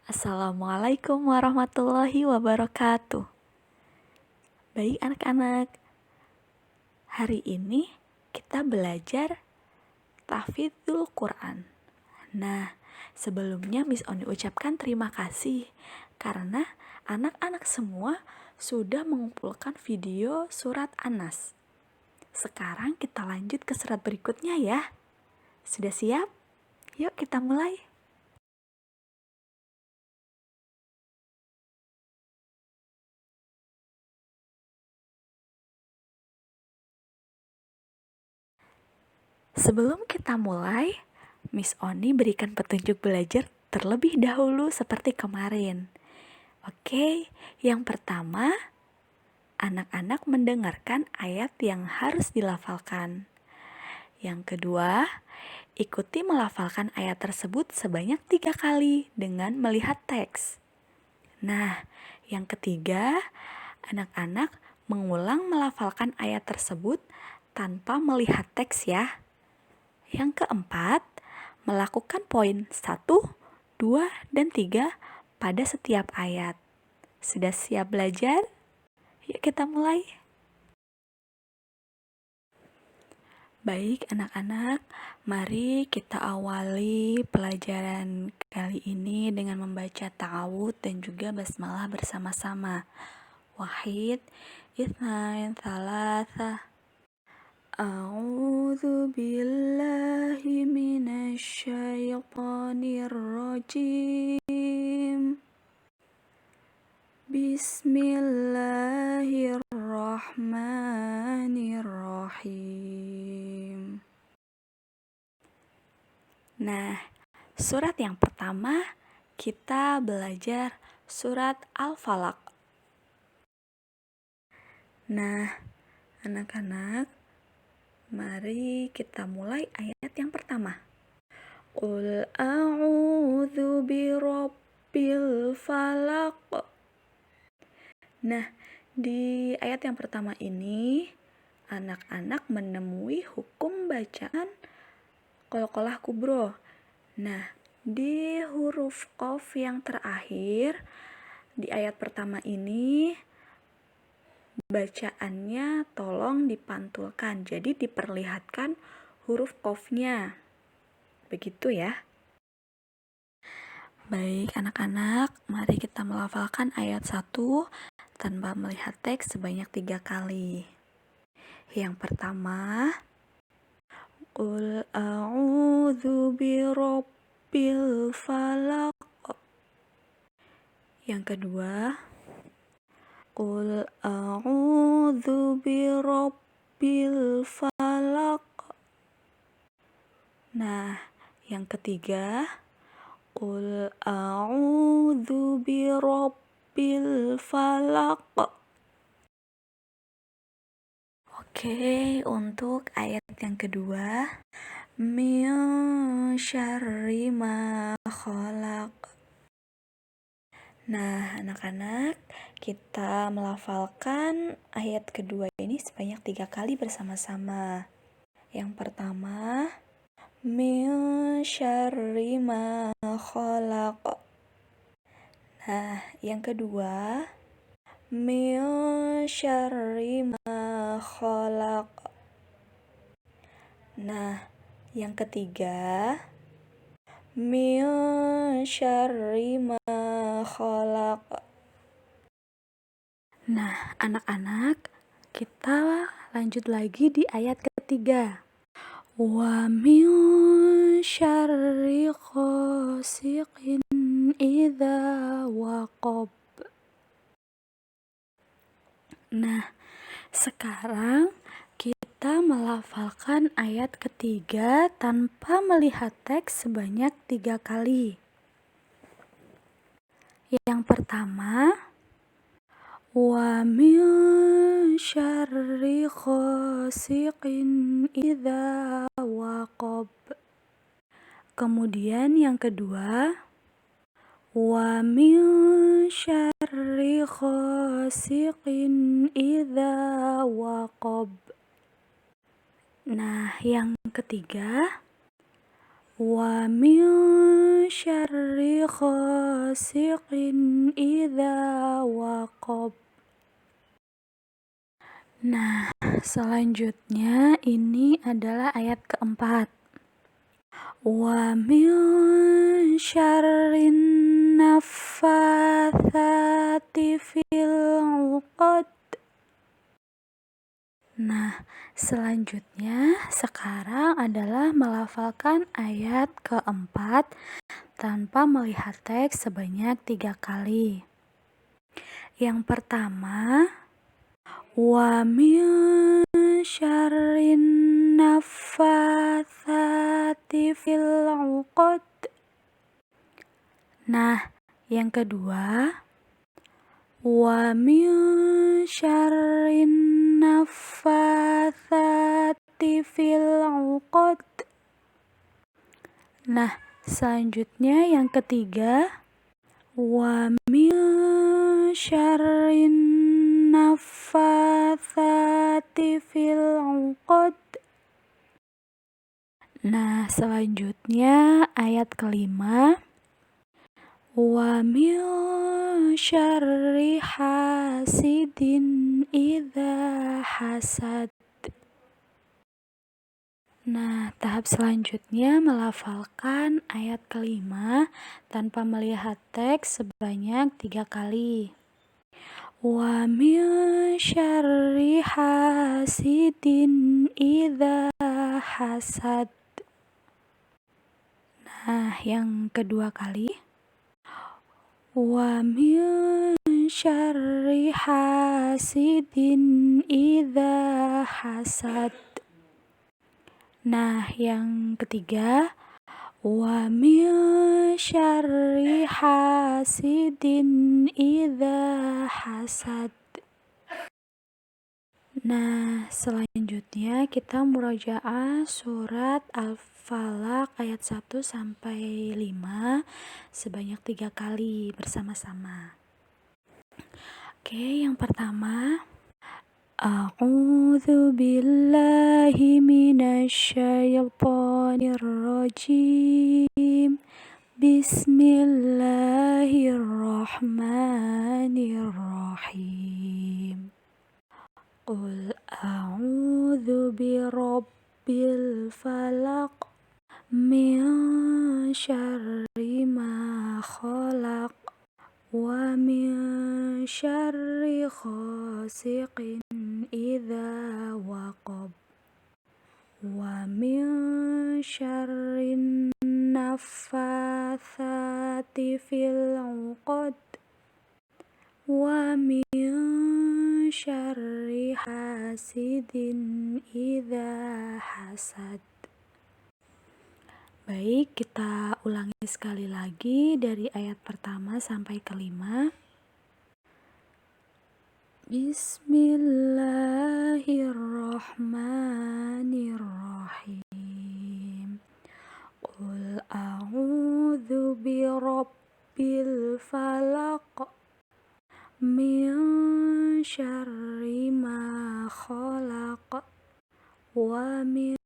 Assalamualaikum warahmatullahi wabarakatuh. Baik anak-anak, hari ini kita belajar tahfidzul Quran. Nah, sebelumnya Miss Oni ucapkan terima kasih karena anak-anak semua sudah mengumpulkan video surat An-Nas. Sekarang kita lanjut ke surat berikutnya ya. Sudah siap? Yuk kita mulai. Sebelum kita mulai, Miss Oni berikan petunjuk belajar terlebih dahulu seperti kemarin. Oke, yang pertama, anak-anak mendengarkan ayat yang harus dilafalkan. Yang kedua, ikuti melafalkan ayat tersebut sebanyak 3 kali dengan melihat teks. Nah, yang ketiga, anak-anak mengulang melafalkan ayat tersebut tanpa melihat teks ya. Yang keempat, melakukan poin 1, 2, dan 3 pada setiap ayat. Sudah siap belajar? Yuk kita mulai. Baik anak-anak, mari kita awali pelajaran kali ini dengan membaca ta'awud dan juga basmalah bersama-sama. Wahid, itsnain, tsalatsa. A'udzu billahi minasyaitonir rajim. Bismillahirrahmanirrahim. Nah, surat yang pertama kita belajar surat Al-Falaq. Nah, anak-anak, mari kita mulai ayat yang pertama. Qul a'udzu birabbil falaq. Nah, di ayat yang pertama ini anak-anak menemui hukum bacaan qalqalah kubro. Nah, di huruf qaf yang terakhir di ayat pertama ini bacaannya tolong dipantulkan, jadi diperlihatkan huruf qafnya. Begitu ya. Baik anak-anak, mari kita melafalkan ayat 1 tanpa melihat teks sebanyak 3 kali. Yang pertama, Qul a'udzu birabbil falaq. Yang kedua, Qul a'udzu birabbil falaq. Nah, yang ketiga, Qul a'udzu birabbil falaq. Oke, untuk ayat yang kedua, min syarri ma khalaq. Nah, anak-anak, kita melafalkan ayat kedua ini sebanyak 3 kali bersama-sama. Yang pertama, min syarri ma khalaq. Nah, yang kedua, min syarri ma khalaq. Nah, yang ketiga, min syarri ma khalaq. Nah, anak-anak, kita lanjut lagi di ayat ketiga. Wa min syarri ghasiqin idza waqab. Nah, sekarang kita melafalkan ayat ketiga tanpa melihat teks sebanyak 3 kali. Yang pertama, wa min syarri ghasiqin idza waqab. Kemudian yang kedua, wa min syarri ghasiqin idza waqab. Nah, yang ketiga, wa min syarri غاسق إذا وقب. Nah, selanjutnya ini adalah ayat keempat. Wa min syarrin naffatsati fil 'uqad. Nah, selanjutnya sekarang adalah melafalkan ayat keempat tanpa melihat teks sebanyak 3 kali. Yang pertama, wa min syarrin naffatsati fil 'uqad. Nah, yang kedua, wa min syarrin naffatsati fil 'uqad. Nah, selanjutnya yang ketiga, wa min syarrin naffatsati fil 'uqad. Nah, selanjutnya ayat kelima, wa min syarri hasidin idza hasad. Nah, tahap selanjutnya melafalkan ayat kelima tanpa melihat teks sebanyak 3 kali. Wa min syarri hasidin idza hasad. Nah, yang kedua kali, wa min syarri hasidin idza hasad. Nah, yang ketiga, wa min syarri hasidin idza hasad. Nah, selanjutnya kita murojaah surat Al-Falaq ayat 1 sampai 5 sebanyak 3 kali bersama-sama. Oke, yang pertama, A'udzu billahi minasyaitonir rajim. Bismillahirrahmanirrahim. Qul a'udzu birabbil falaq min syarri ma khalaq wa min syarri ghasiqin idza waqab wa min syarrin naffatsati fil 'uqad wa min syarri hasidin idza hasad. Baik, kita ulangi sekali lagi dari ayat pertama sampai kelima. Bismillahirrahmanirrahim. Qul a'udzu birabbil falaq min syarri ma khalaq wa min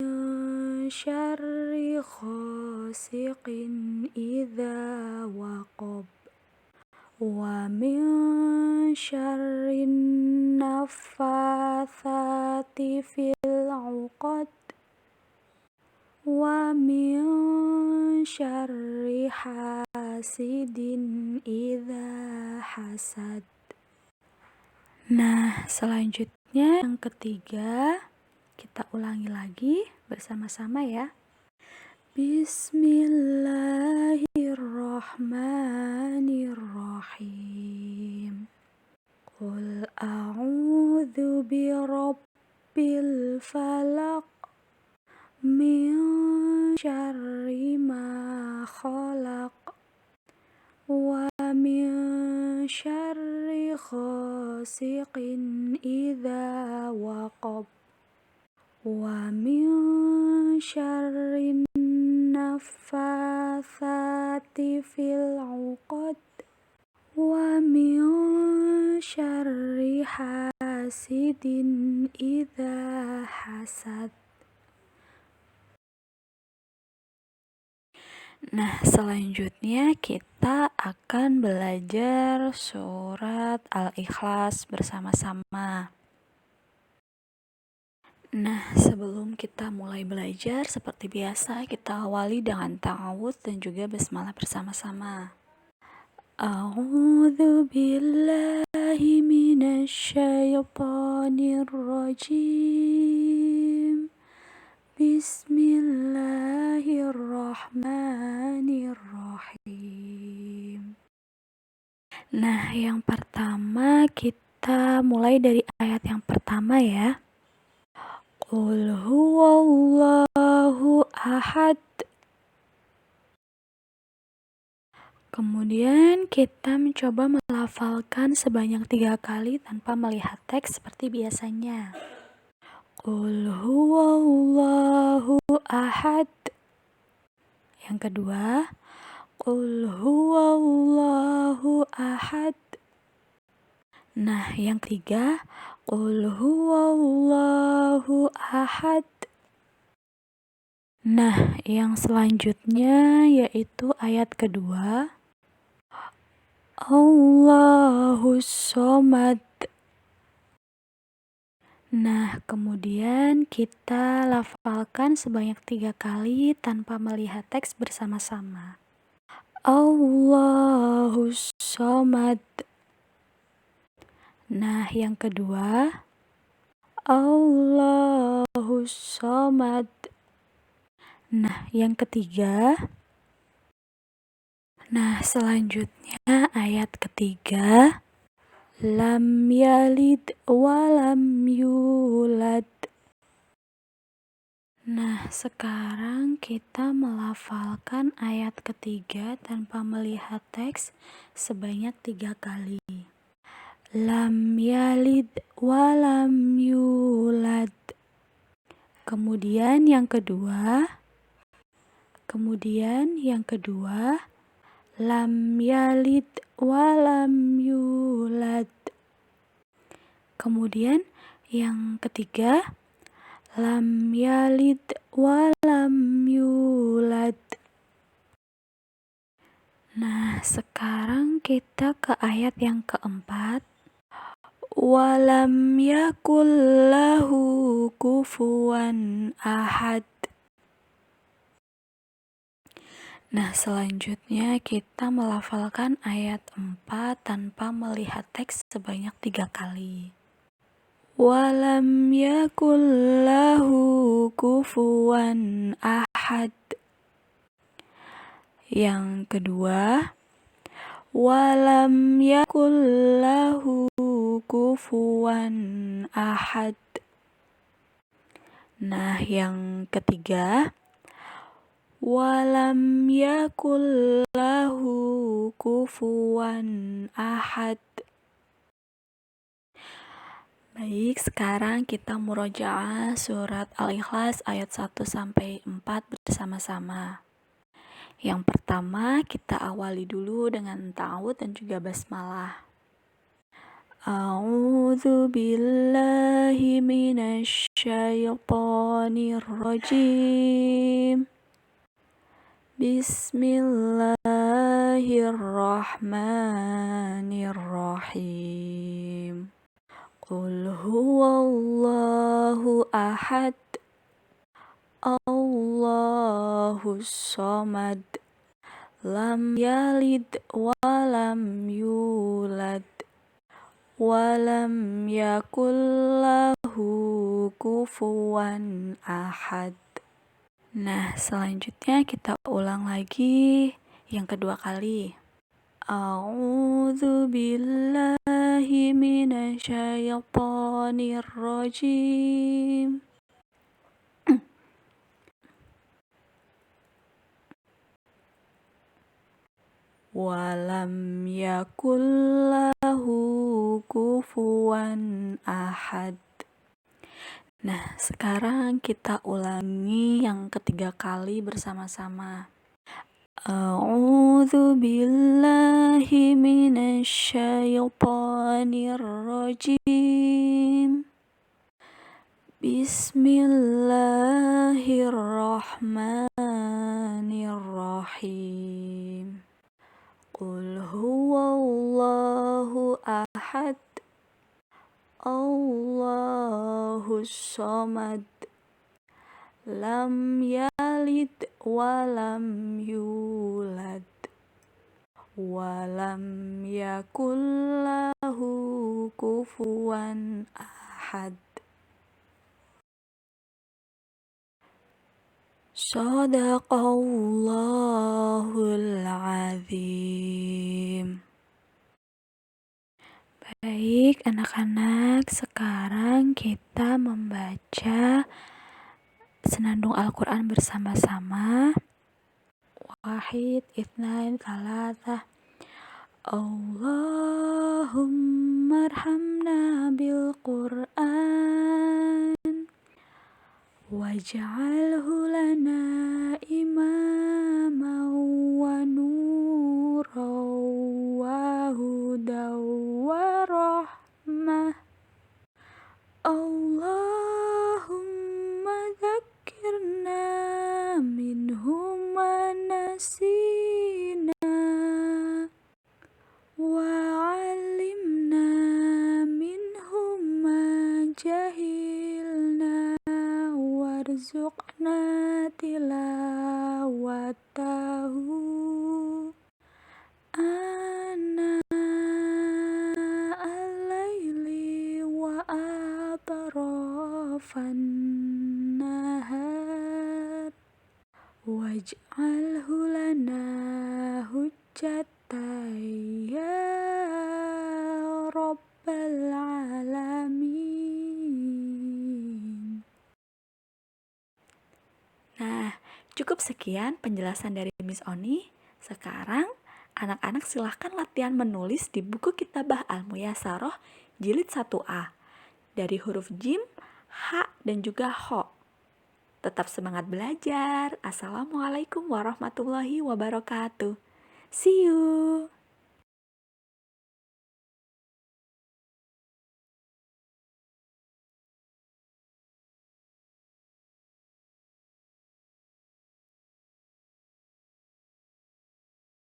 syarri ghasiqin idza waqab wa min syarrin naffatsati fil 'uqad wa min syarri hasidin idza hasad. Nah, selanjutnya yang ketiga, kita ulangi lagi bersama-sama ya. Bismillahirrahmanirrahim. Qul a'udzu birabbil falaq min syarri ma khalaq wa min syarri ghasiqin idza waqab wa min syarrin naffatsati fil 'uqad wa min syarri hasidin idza hasad. Nah, selanjutnya kita akan belajar surat Al-Ikhlas bersama-sama. Nah, sebelum kita mulai belajar, seperti biasa kita awali dengan ta'awudz dan juga basmalah bersama-sama. A'udzu billahi minasyaitonir rajim. Bismillahirrahmanirrahim. Nah, yang pertama kita mulai dari ayat yang pertama ya. Qul huwallahu ahad. Kemudian kita mencoba melafalkan sebanyak 3 kali tanpa melihat teks seperti biasanya. Qul huwallahu ahad. Yang kedua, Qul huwallahu ahad. Nah, yang ketiga, Qul huwallahu ahad. Nah, yang selanjutnya yaitu ayat kedua, Allahus Somad. Nah, kemudian kita lafalkan sebanyak 3 kali tanpa melihat teks bersama-sama. Allahus Somad. Nah, yang kedua, Allahus Somad. Nah, yang ketiga. Nah, selanjutnya ayat ketiga, Lam yalid walam yulad. Nah, sekarang kita melafalkan ayat ketiga tanpa melihat teks sebanyak 3 kali. Lam yalid walam yulad. Kemudian yang kedua, Lam yalid walam yulad. Kemudian yang ketiga, Lam yalid walam yulad. Nah, sekarang kita ke ayat yang keempat. Walam yakul lahu kufuwan ahad. Nah, selanjutnya kita melafalkan ayat 4 tanpa melihat teks sebanyak 3 kali. Walam yakul lahu kufuwan ahad. Yang kedua, walam yakul lahu kufuwan ahad. Nah, yang ketiga, walam yakul lahu kufuwan ahad. Baik, sekarang kita murojaah surat Al-Ikhlas ayat 1-4 bersama-sama. Yang pertama, kita awali dulu dengan ta'awudz dan juga basmalah. A'udzu billahi minasyaitonir rajim. Bismillahirrahmanirrahim. Qul huwallahu ahad. Allahus Somad. Lam yalid walam yulad. Walam yakul lahu kufuwan ahad. Nah, selanjutnya kita ulang lagi yang kedua kali. A'udzu billahi minasyaitonir rajim. Walam yakul lahu kufuwan ahad. Nah, sekarang kita ulangi yang ketiga kali bersama-sama. A'udzu billahi minasyaitonir rajim. Bismillahirrahmanirrahim. Bismillahirrahmanirrahim. Qul huwallahu ahad, Allahus samad, lam yalid walam yulad, walam yakul lahu kufuwan ahad. Shadaqallahul azim. Baik anak-anak, sekarang kita membaca senandung Al-Quran bersama-sama. Wahid, itsnain, tsalatsa. Allahumma arhamna bil Qur'an waj'alhu lana imaman wa nuran wa hudan wa rahmah. Allahumma dzakkirna minhu ma nasina wa 'allimna minhu ma jahilna warzuqna tilawatahu ana al-laili wa atrafan nahar waj'alhu lana hujjatan ya rabbal alamin. Nah, cukup sekian penjelasan dari Miss Oni. Sekarang anak-anak silahkan latihan menulis di buku Kitabah Al-Muyassarah jilid 1A dari huruf jim, ha, dan juga ho. Tetap semangat belajar. Assalamualaikum warahmatullahi wabarakatuh. See you.